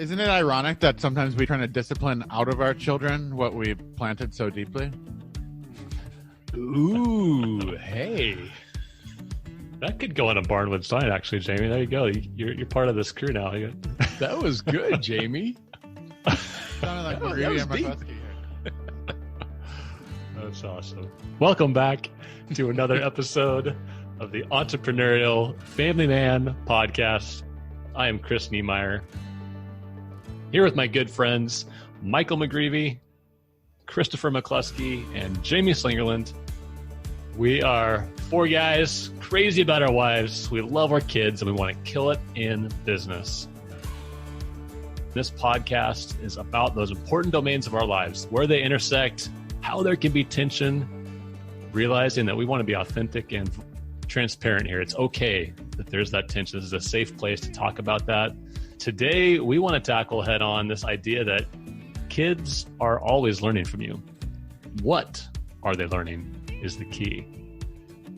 Isn't it ironic that sometimes we try to discipline out of our children what we planted so deeply? Ooh, hey. That could go on a barnwood sign, actually, Jamie. There you go. You're part of this crew now. That was good, Jamie. Sounded like That Marie was and deep. McCluskey here. That's awesome. Welcome back to another episode of the Entrepreneurial Family Man podcast. I am Chris Niemeyer, here with my good friends, Michael McGreevy, Christopher McCluskey, and Jamie Slingerland. We are four guys crazy about our wives. We love our kids, and we want to kill it in business. This podcast is about those important domains of our lives, where they intersect, how there can be tension, realizing that we want to be authentic and transparent here. It's okay that there's that tension. This is a safe place to talk about that. Today, we want to tackle head on this idea that kids are always learning from you. What are they learning is the key.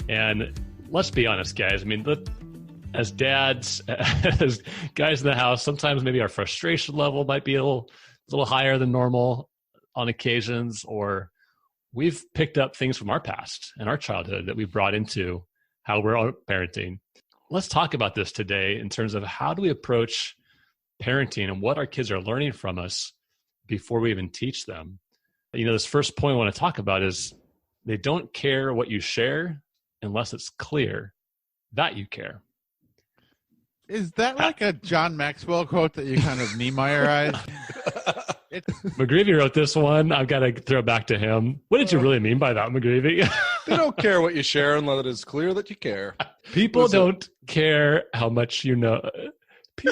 And let's be honest, guys. I mean, as dads, as guys in the house, sometimes maybe our frustration level might be a little higher than normal on occasions, or we've picked up things from our past and our childhood that we've brought into how we're parenting. Let's talk about this today in terms of how do we approach parenting and what our kids are learning from us before we even teach them. You know, this first point I want to talk about is they don't care what you share unless it's clear that you care. Is that like a John Maxwell quote that you kind of Niemeyerized? McGreevy wrote this one. I've got to throw it back to him. What did you really mean by that, McGreevy? They don't care what you share unless it is clear that you care. People don't care how much you know.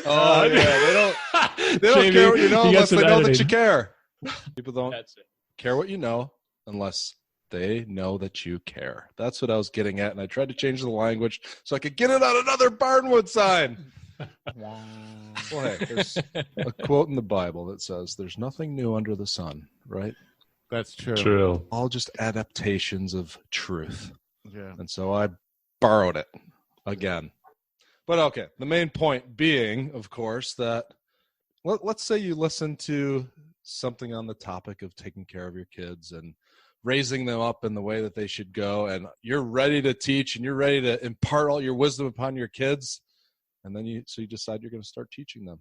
Oh, yeah. They don't Jamie, care what you know unless they know editing. that you care. People don't care what you know unless they know that you care. That's what I was getting at, and I tried to change the language so I could get it on another barnwood sign. Well, hey, there's a quote in the Bible that says, there's nothing new under the sun, right? That's true. True. All just adaptations of truth. Yeah. And so I borrowed it again. But okay, the main point being, of course, that let's say you listen to something on the topic of taking care of your kids and raising them up in the way that they should go, and you're ready to teach and you're ready to impart all your wisdom upon your kids, and then you decide you're going to start teaching them.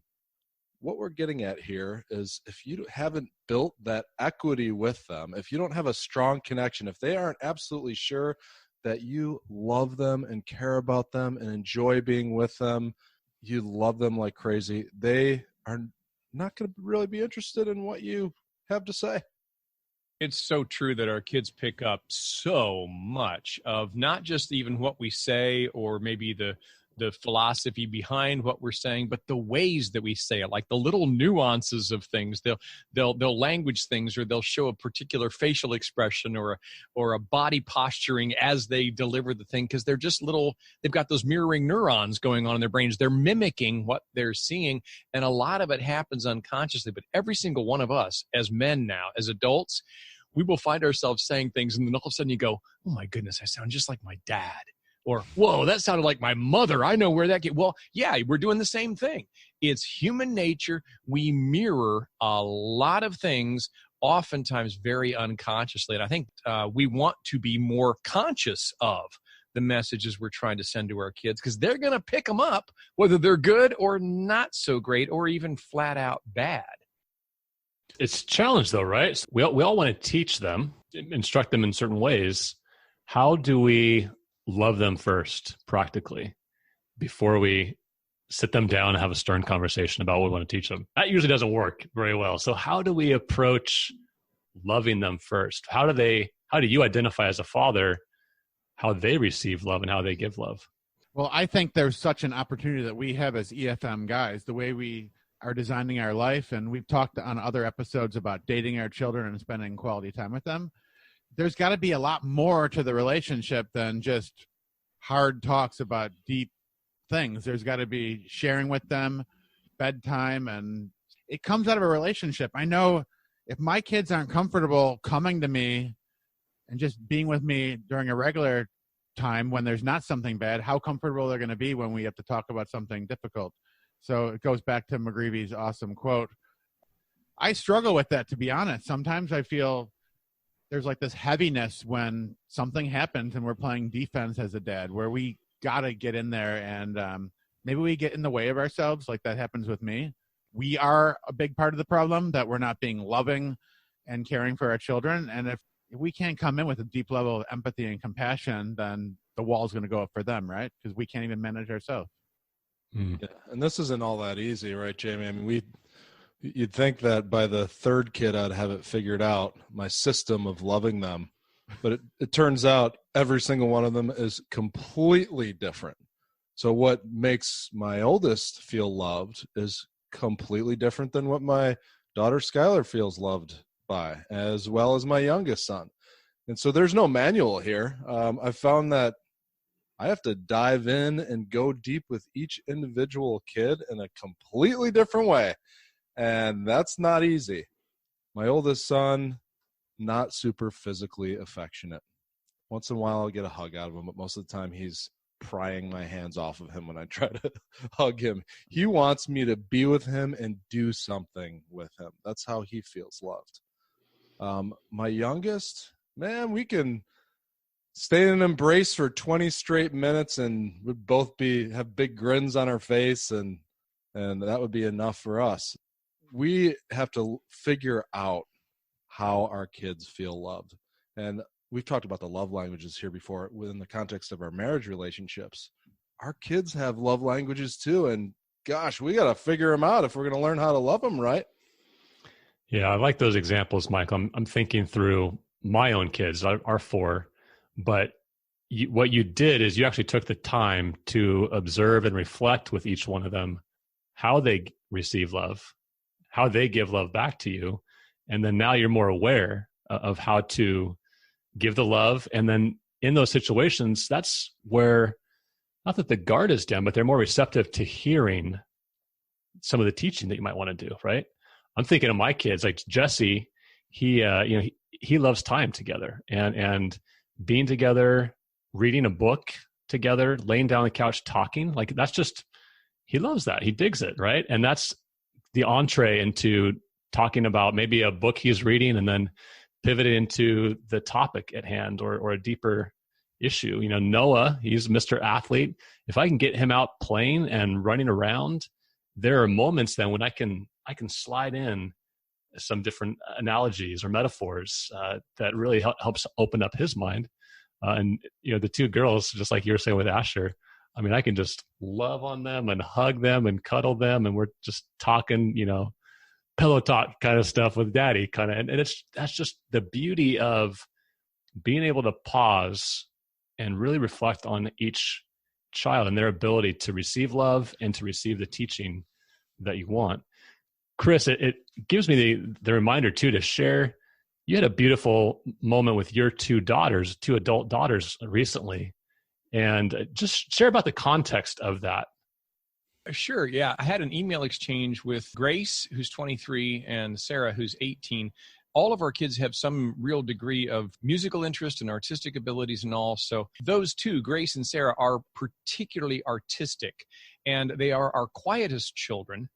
What we're getting at here is if you haven't built that equity with them, if you don't have a strong connection, if they aren't absolutely sure that you love them and care about them and enjoy being with them, you love them like crazy, they are not going to really be interested in what you have to say. It's so true that our kids pick up so much of not just even what we say or maybe the philosophy behind what we're saying, but the ways that we say it, like the little nuances of things. They'll language things, or they'll show a particular facial expression or a body posturing as they deliver the thing, because they're just they've got those mirroring neurons going on in their brains. They're mimicking what they're seeing, and a lot of it happens unconsciously. But every single one of us as men now, as adults, we will find ourselves saying things, and then all of a sudden you go, oh my goodness, I sound just like my dad. Or, whoa, that sounded like my mother. I know where that came. Well, yeah, we're doing the same thing. It's human nature. We mirror a lot of things, oftentimes very unconsciously. And I think we want to be more conscious of the messages we're trying to send to our kids, because they're going to pick them up, whether they're good or not so great, or even flat out bad. It's a challenge, though, right? We all want to teach them, instruct them in certain ways. How do we love them first, practically, before we sit them down and have a stern conversation about what we want to teach them? That usually doesn't work very well. So how do we approach loving them first? How do you identify as a father how they receive love and how they give love? Well, I think there's such an opportunity that we have as EFM guys, the way we are designing our life, and we've talked on other episodes about dating our children and spending quality time with them. There's got to be a lot more to the relationship than just hard talks about deep things. There's got to be sharing with them, bedtime, and it comes out of a relationship. I know if my kids aren't comfortable coming to me and just being with me during a regular time when there's not something bad, how comfortable they're going to be when we have to talk about something difficult. So it goes back to McGreevy's awesome quote. I struggle with that, to be honest. Sometimes I feel there's like this heaviness when something happens and we're playing defense as a dad, where we got to get in there and maybe we get in the way of ourselves. Like that happens with me. We are a big part of the problem, that we're not being loving and caring for our children. And if we can't come in with a deep level of empathy and compassion, then the wall's going to go up for them, right? Because we can't even manage ourselves. Yeah. And this isn't all that easy, right, Jamie? I mean, you'd think that by the third kid I'd have it figured out, my system of loving them. But it turns out every single one of them is completely different. So what makes my oldest feel loved is completely different than what my daughter Skylar feels loved by, as well as my youngest son. And so there's no manual here. I found that I have to dive in and go deep with each individual kid in a completely different way. And that's not easy. My oldest son, not super physically affectionate. Once in a while I'll get a hug out of him, but most of the time he's prying my hands off of him when I try to hug him. He wants me to be with him and do something with him. That's how he feels loved. My youngest, man, we can stay in an embrace for 20 straight minutes and we'd both have big grins on our face, and that would be enough for us. We have to figure out how our kids feel loved. And we've talked about the love languages here before within the context of our marriage relationships. Our kids have love languages too. And gosh, we got to figure them out if we're going to learn how to love them right. Yeah, I like those examples, Mike. I'm thinking through my own kids, our four, but what you did is you actually took the time to observe and reflect with each one of them how they receive love, how they give love back to you. And then now you're more aware of how to give the love. And then in those situations, that's where, not that the guard is down, but they're more receptive to hearing some of the teaching that you might want to do, right? I'm thinking of my kids, like Jesse, he loves time together and being together, reading a book together, laying down on the couch, talking. Like that's just, he loves that. He digs it, right? And that's the entree into talking about maybe a book he's reading and then pivoting into the topic at hand or a deeper issue. Noah, he's Mr. Athlete. If I can get him out playing and running around, there are moments then when I can slide in some different analogies or metaphors that really helps open up his mind. And the two girls, just like you were saying with Asher, I mean, I can just love on them and hug them and cuddle them, and we're just talking, pillow talk kind of stuff with daddy kind of. And that's just the beauty of being able to pause and really reflect on each child and their ability to receive love and to receive the teaching that you want. Chris, it gives me the reminder too to share. You had a beautiful moment with your two adult daughters recently, and just share about the context of that. Sure. Yeah. I had an email exchange with Grace, who's 23, and Sarah, who's 18. All of our kids have some real degree of musical interest and artistic abilities and all. So those two, Grace and Sarah, are particularly artistic, and they are our quietest children.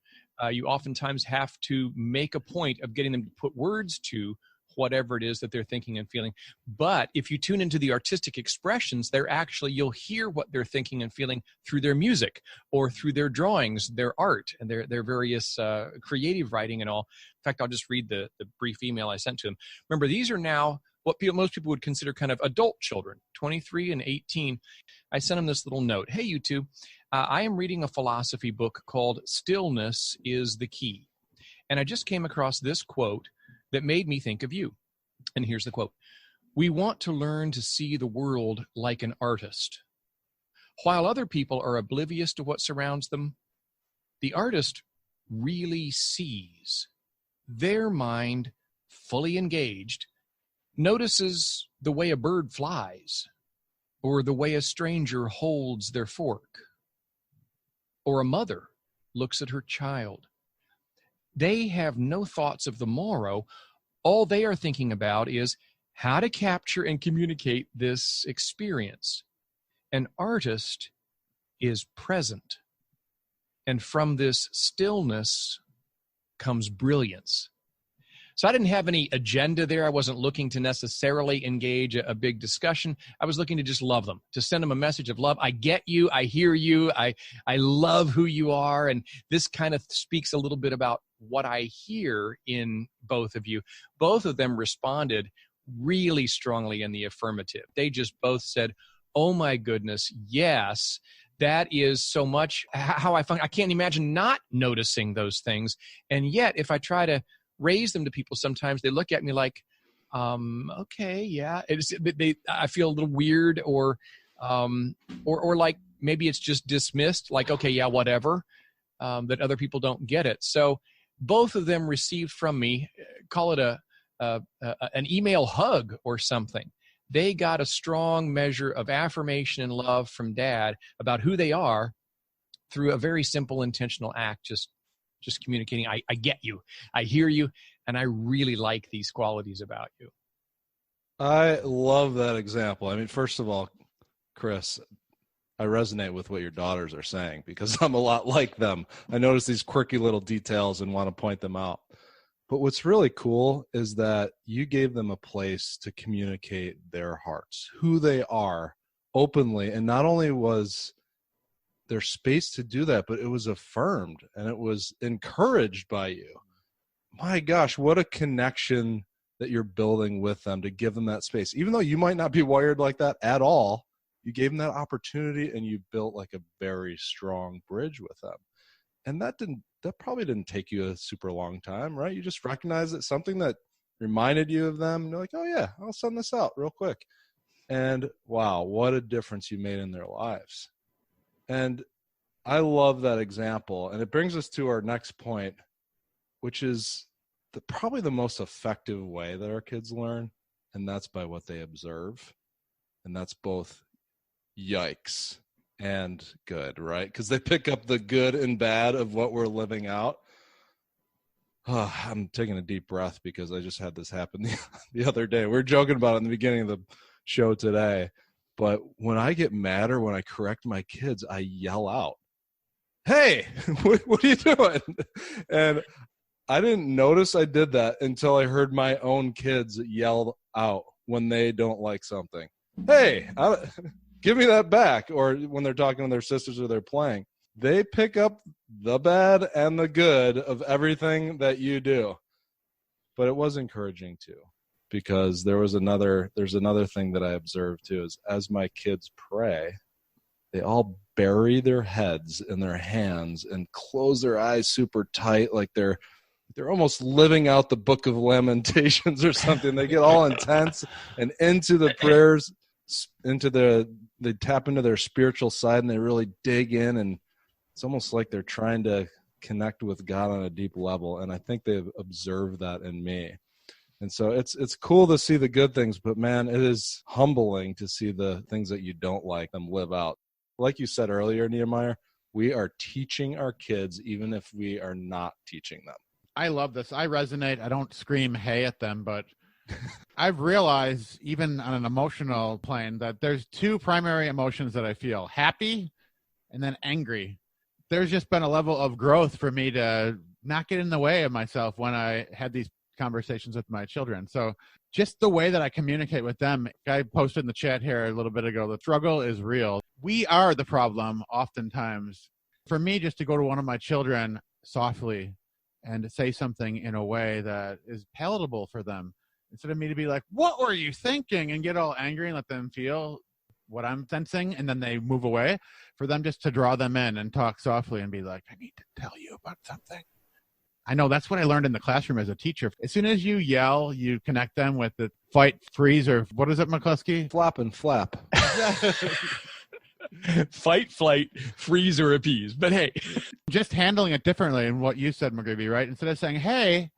You oftentimes have to make a point of getting them to put words to whatever it is that they're thinking and feeling. But if you tune into the artistic expressions, you'll hear what they're thinking and feeling through their music or through their drawings, their art, and their various creative writing and all. In fact, I'll just read the brief email I sent to them. Remember, these are now what most people would consider kind of adult children, 23 and 18. I sent them this little note. Hey, you two, I am reading a philosophy book called Stillness is the Key. And I just came across this quote that made me think of you. And here's the quote. We want to learn to see the world like an artist. While other people are oblivious to what surrounds them, the artist really sees. Their mind, fully engaged, notices the way a bird flies, or the way a stranger holds their fork, or a mother looks at her child. They have no thoughts of the morrow. All they are thinking about is how to capture and communicate this experience. An artist is present. And from this stillness comes brilliance. So I didn't have any agenda there. I wasn't looking to necessarily engage a big discussion. I was looking to just love them, to send them a message of love. I get you. I hear you. I love who you are. And this kind of speaks a little bit about what I hear in both of you. Both of them responded really strongly in the affirmative. They just both said, oh my goodness, yes, that is so much how I function. I can't imagine not noticing those things. And yet, if I try to raise them to people, sometimes they look at me like, okay, yeah. I feel a little weird, or like maybe it's just dismissed, like, okay, yeah, whatever, that other people don't get it. So both of them received from me, call it an email hug or something. They got a strong measure of affirmation and love from Dad about who they are through a very simple, intentional act, just communicating, I get you, I hear you, and I really like these qualities about you. I love that example. I mean, first of all, Chris, I resonate with what your daughters are saying because I'm a lot like them. I notice these quirky little details and want to point them out. But what's really cool is that you gave them a place to communicate their hearts, who they are, openly. And not only was there space to do that, but it was affirmed and it was encouraged by you. My gosh, what a connection that you're building with them to give them that space. Even though you might not be wired like that at all, you gave them that opportunity and you built like a very strong bridge with them. And that probably didn't take you a super long time, right? You just recognized that something that reminded you of them. And you're like, oh yeah, I'll send this out real quick. And wow, what a difference you made in their lives. And I love that example. And it brings us to our next point, which is probably the most effective way that our kids learn. And that's by what they observe. And that's both yikes and good, right? Because they pick up the good and bad of what we're living out. Oh, I'm taking a deep breath because I just had this happen the other day. We were joking about it in the beginning of the show today. But when I get mad or when I correct my kids, I yell out, hey, what are you doing? And I didn't notice I did that until I heard my own kids yell out when they don't like something. Hey, give me that back. Or when they're talking to their sisters or they're playing. They pick up the bad and the good of everything that you do. But it was encouraging too, because there's another thing that I observed too, is as my kids pray, they all bury their heads in their hands and close their eyes super tight, like they're almost living out the Book of Lamentations or something. They get all intense and into the prayers, they tap into their spiritual side and they really dig in, and it's almost like they're trying to connect with God on a deep level. And I think they've observed that in me. And so it's cool to see the good things, but man, it is humbling to see the things that you don't like them live out. Like you said earlier, Nehemiah, we are teaching our kids even if we are not teaching them. I love this. I resonate. I don't scream hey at them, but I've realized even on an emotional plane that there's two primary emotions that I feel: happy and then angry. There's just been a level of growth for me to not get in the way of myself when I had these conversations with my children. So just the way that I communicate with them, I posted in the chat here a little bit ago, the struggle is real. We are the problem oftentimes. For me, just to go to one of my children softly and say something in a way that is palatable for them, instead of me to be like, what were you thinking? And get all angry and let them feel what I'm sensing, and then they move away. For them just to draw them in and talk softly and be like, I need to tell you about something. I know that's what I learned in the classroom as a teacher. As soon as you yell, you connect them with the fight, freeze, or what is it, McCluskey? Flap and flap. Fight, flight, freeze, or appease. But hey. Just handling it differently in what you said, McGreevy, right? Instead of saying, hey,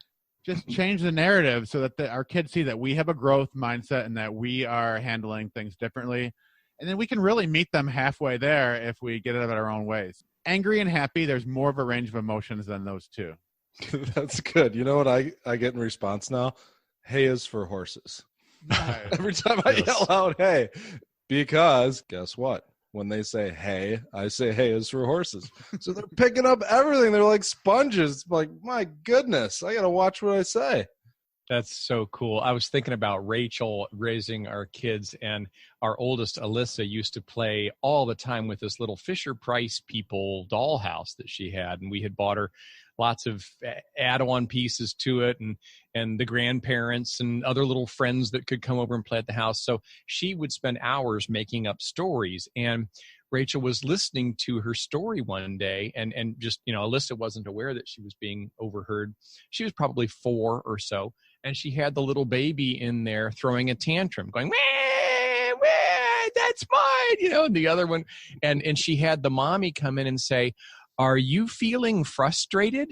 just change the narrative so that our kids see that we have a growth mindset and that we are handling things differently. And then we can really meet them halfway there if we get out of our own ways. Angry and happy, there's more of a range of emotions than those two. That's good. You know what I get in response now? Hey is for horses. Nice. Every time I yell out hey, because guess what? when they say hay, I say hay is for horses. So they're picking up everything. They're like sponges. It's like, my goodness, I got to watch what I say. That's so cool. I was thinking about Rachel raising our kids, and our oldest, Alyssa, used to play all the time with this little Fisher-Price People dollhouse that she had, and we had bought her lots of add-on pieces to it, and the grandparents and other little friends that could come over and play at the house. So she would spend hours making up stories, and Rachel was listening to her story one day, and just, Alyssa wasn't aware that she was being overheard. She was probably 4 or so, and she had the little baby in there throwing a tantrum, going, wah, wah, that's mine, and the other one. And she had the mommy come in and say, are you feeling frustrated?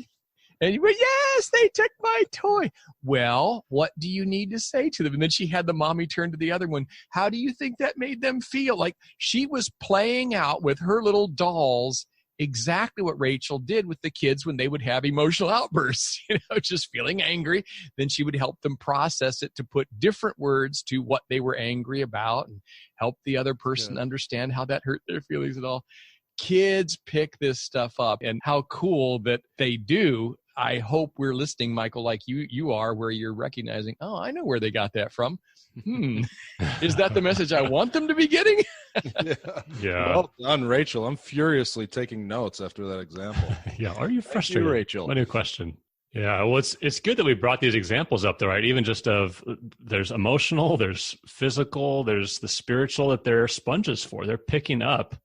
And he went, yes, they took my toy. Well, what do you need to say to them? And then she had the mommy turn to the other one. How do you think that made them feel? Like she was playing out with her little dolls exactly what Rachel did with the kids when they would have emotional outbursts, just feeling angry. Then she would help them process it to put different words to what they were angry about and help the other person understand how that hurt their feelings and all. Kids pick this stuff up, and how cool that they do. I hope we're listening, Michael, like you are, where you're recognizing, oh, I know where they got that from. Is that the message I want them to be getting? Yeah. Well done, Rachel. I'm furiously taking notes after that example. Yeah. Are you frustrated? Thank you, Rachel. My new question. Yeah. Well, it's good that we brought these examples up there, right? Even just there's emotional, there's physical, there's the spiritual that they're sponges for. They're picking up.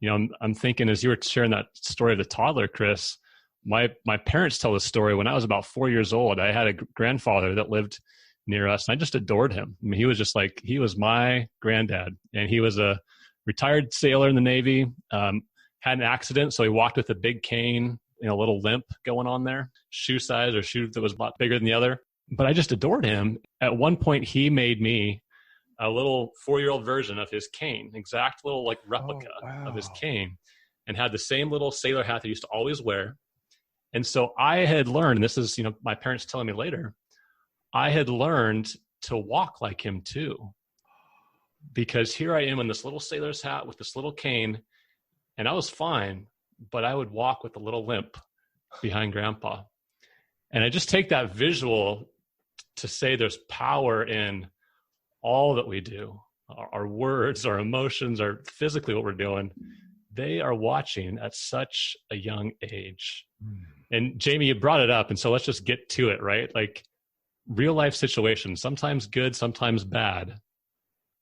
I'm thinking as you were sharing that story of the toddler, Chris, my parents tell this story. When I was about 4 years old, I had a grandfather that lived near us, and I just adored him. I mean, he was just like, he was my granddad, and he was a retired sailor in the Navy, had an accident, so he walked with a big cane, a little limp going on there, shoe size or shoe that was a lot bigger than the other. But I just adored him. At one point, he made me a little 4-year-old version of his cane, exact little like replica of his cane, and had the same little sailor hat that he used to always wear. And so I had learned, and this is, my parents telling me later, I had learned to walk like him too. Because here I am in this little sailor's hat with this little cane, and I was fine, but I would walk with a little limp behind Grandpa. And I just take that visual to say there's power in all that we do, our words, our emotions, our physically what we're doing. They are watching at such a young age. And Jamie, you brought it up, and so let's just get to it, right? Like real life situations, sometimes good, sometimes bad,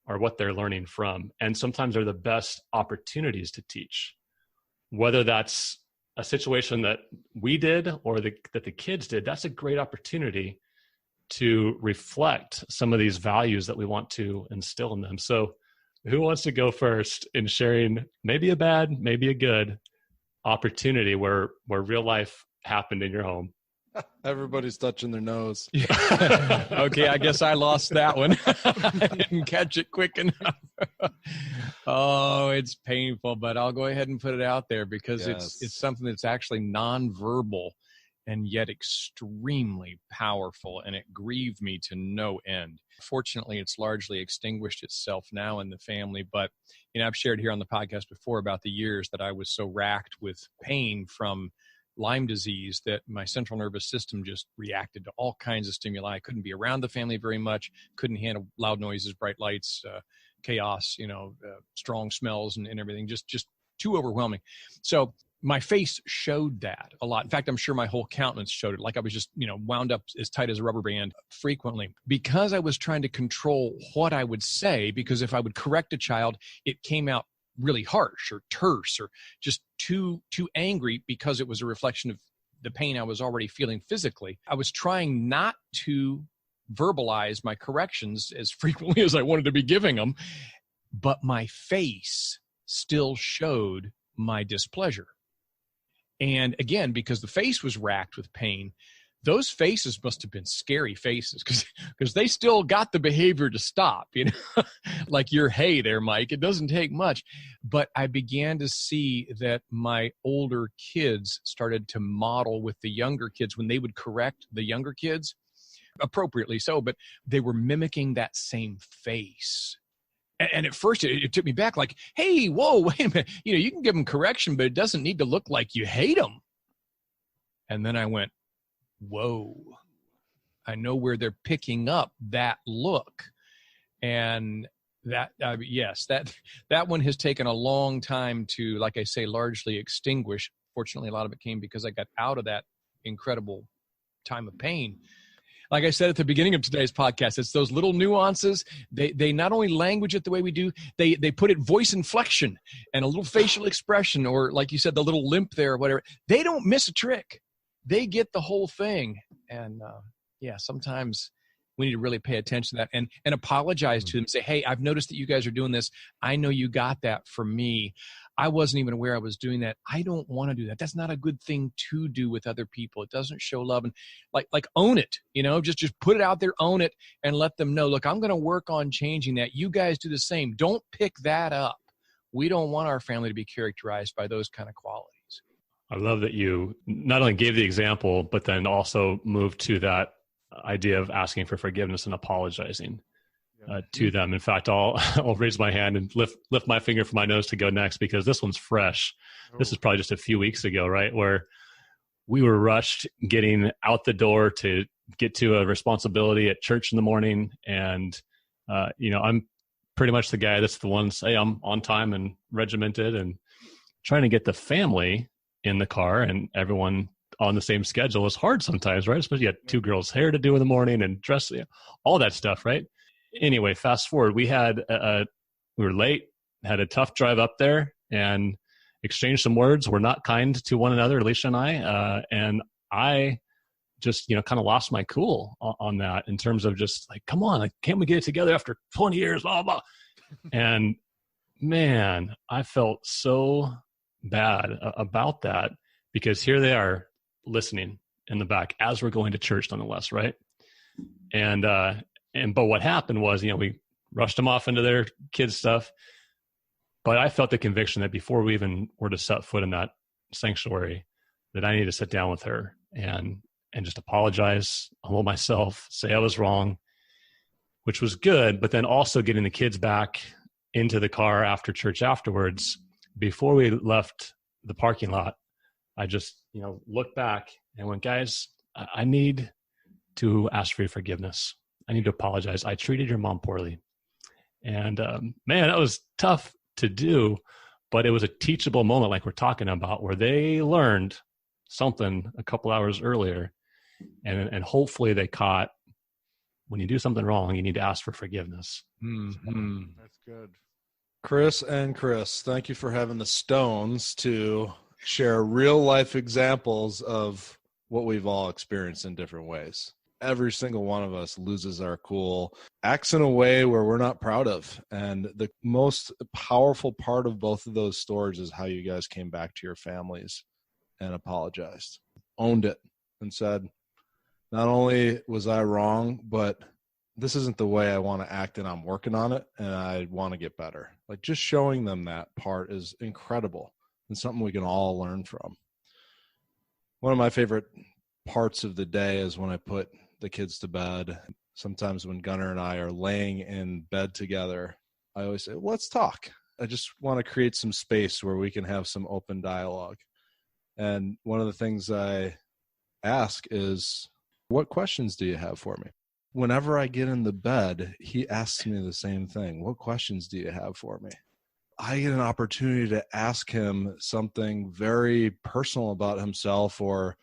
are what they're learning from. And sometimes they're the best opportunities to teach. Whether that's a situation that we did or that the kids did, that's a great opportunity to reflect some of these values that we want to instill in them. So who wants to go first in sharing maybe a bad, maybe a good opportunity where real life happened in your home? Everybody's touching their nose. Okay, I guess I lost that one. I didn't catch it quick enough. Oh, it's painful, but I'll go ahead and put it out there because it's something that's actually nonverbal and yet extremely powerful, and it grieved me to no end. Fortunately, it's largely extinguished itself now in the family, but I've shared here on the podcast before about the years that I was so racked with pain from Lyme disease that my central nervous system just reacted to all kinds of stimuli. I couldn't be around the family very much, couldn't handle loud noises, bright lights, chaos, strong smells and everything, just too overwhelming. So my face showed that a lot. In fact, I'm sure my whole countenance showed it, like I was just, wound up as tight as a rubber band frequently because I was trying to control what I would say, because if I would correct a child, it came out really harsh or terse or just too angry because it was a reflection of the pain I was already feeling physically. I was trying not to verbalize my corrections as frequently as I wanted to be giving them, but my face still showed my displeasure. And again, because the face was racked with pain, those faces must have been scary faces because they still got the behavior to stop, like your hey there, Mike. It doesn't take much. But I began to see that my older kids started to model with the younger kids when they would correct the younger kids, appropriately so, but they were mimicking that same face. And at first it took me back like, hey, whoa, wait a minute. You can give them correction, but it doesn't need to look like you hate them. And then I went, whoa, I know where they're picking up that look. And that, yes, that one has taken a long time to, like I say, largely extinguish. Fortunately, a lot of it came because I got out of that incredible time of pain. Like I said at the beginning of today's podcast, it's those little nuances. They not only language it the way we do, they put it voice inflection and a little facial expression, or like you said, the little limp there or whatever. They don't miss a trick. They get the whole thing. And sometimes we need to really pay attention to that and apologize to them. Say, hey, I've noticed that you guys are doing this. I know you got that from me. I wasn't even aware I was doing that. I don't want to do that. That's not a good thing to do with other people. It doesn't show love. And like own it, just put it out there, own it, and let them know, look, I'm going to work on changing that. You guys do the same. Don't pick that up. We don't want our family to be characterized by those kind of qualities. I love that you not only gave the example, but then also moved to that idea of asking for forgiveness and apologizing to them. In fact, I'll raise my hand and lift my finger for my nose to go next, because this one's fresh. This is probably just a few weeks ago, right? Where we were rushed getting out the door to get to a responsibility at church in the morning. And, I'm pretty much the guy that's the one say I'm on time and regimented, and trying to get the family in the car and everyone on the same schedule is hard sometimes, right? Especially you got 2 girls' hair to do in the morning and dress, all that stuff, right? Anyway, fast forward, we were late, had a tough drive up there, and exchanged some words. We're not kind to one another, Alicia and I just, kind of lost my cool on that, in terms of just like, come on, can't we get it together after 20 years, blah, blah. And man, I felt so bad about that, because here they are listening in the back as we're going to church, nonetheless, right? But what happened was, we rushed them off into their kids' stuff. But I felt the conviction that before we even were to set foot in that sanctuary, that I needed to sit down with her and just apologize, humble myself, say I was wrong, which was good. But then also getting the kids back into the car after church afterwards, before we left the parking lot, I just, looked back and went, guys, I need to ask for your forgiveness. I need to apologize. I treated your mom poorly. And man, that was tough to do, but it was a teachable moment like we're talking about, where they learned something a couple hours earlier. And hopefully they caught, when you do something wrong, you need to ask for forgiveness. Mm-hmm. That's good. Chris and Chris, thank you for having the stones to share real life examples of what we've all experienced in different ways. Every single one of us loses our cool, acts in a way where we're not proud of. And the most powerful part of both of those stories is how you guys came back to your families and apologized, owned it, and said, not only was I wrong, but this isn't the way I want to act, and I'm working on it, and I want to get better. Like, just showing them that part is incredible and something we can all learn from. One of my favorite parts of the day is when I put the kids to bed. Sometimes when Gunnar and I are laying in bed together, I always say, let's talk. I just want to create some space where we can have some open dialogue. And one of the things I ask is, what questions do you have for me? Whenever I get in the bed, he asks me the same thing. What questions do you have for me? I get an opportunity to ask him something very personal about himself, or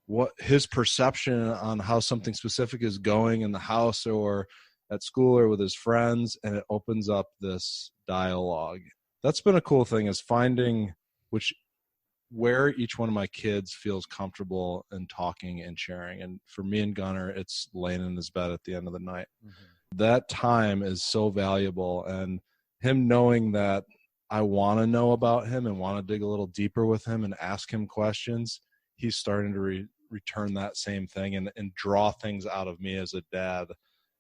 what his perception on how something specific is going in the house or at school or with his friends, and it opens up this dialogue. That's been a cool thing, is finding where each one of my kids feels comfortable in talking and sharing. And for me and Gunnar, it's laying in his bed at the end of the night. Mm-hmm. That time is so valuable, and him knowing that I want to know about him and want to dig a little deeper with him and ask him questions, he's starting to return that same thing and draw things out of me as a dad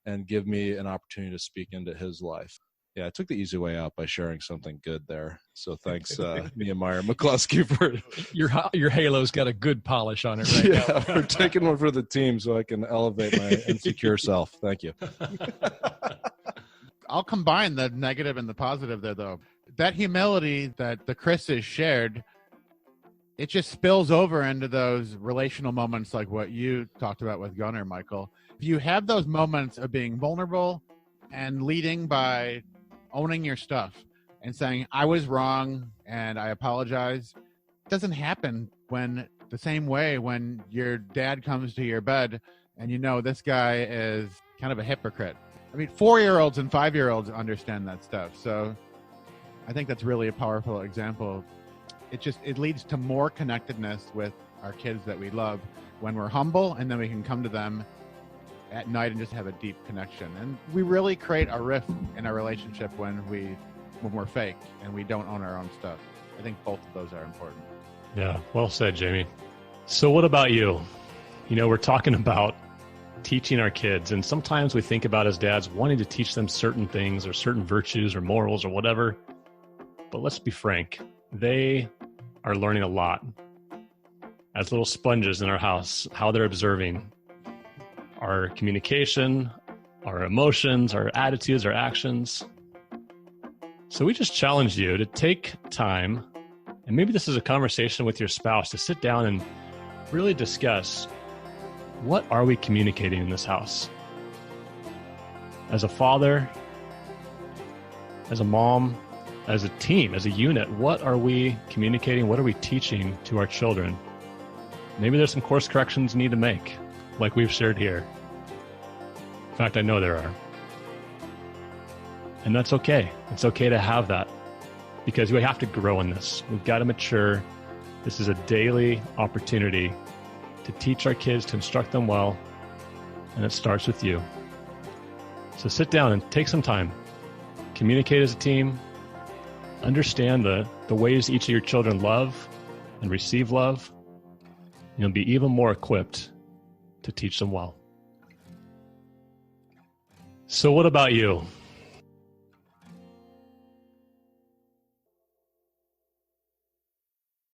and give me an opportunity to speak into his life. Yeah, I took the easy way out by sharing something good there. So thanks, Nehemiah McCluskey, for your halo's got a good polish on it right now. Yeah, for taking one for the team so I can elevate my insecure self. Thank you. I'll combine the negative and the positive there, though. That humility that the Chris has shared, it just spills over into those relational moments like what you talked about with Gunnar, Michael. If you have those moments of being vulnerable and leading by owning your stuff and saying, I was wrong and I apologize, it doesn't happen when the same way when your dad comes to your bed and you know this guy is kind of a hypocrite. I mean, 4-year-olds and 5-year-olds understand that stuff. So I think that's really a powerful example. It leads to more connectedness with our kids that we love when we're humble, and then we can come to them at night and just have a deep connection. And we really create a rift in our relationship when we're fake and we don't own our own stuff. I think both of those are important. Yeah, well said, Jamie. So what about you? You know, we're talking about teaching our kids, and sometimes we think about as dads wanting to teach them certain things or certain virtues or morals or whatever. But let's be frank, they are learning a lot as little sponges in our house, how they're observing our communication, our emotions, our attitudes, our actions. So we just challenge you to take time, and maybe this is a conversation with your spouse, to sit down and really discuss, what are we communicating in this house? As a father, as a mom, as a team, as a unit, what are we communicating? What are we teaching to our children? Maybe there's some course corrections you need to make, like we've shared here. In fact, I know there are. And that's okay. It's okay to have that, because we have to grow in this. We've got to mature. This is a daily opportunity to teach our kids, to instruct them well, and it starts with you. So sit down and take some time. Communicate as a team. Understand the ways each of your children love and receive love. You'll be even more equipped to teach them well. So what about you?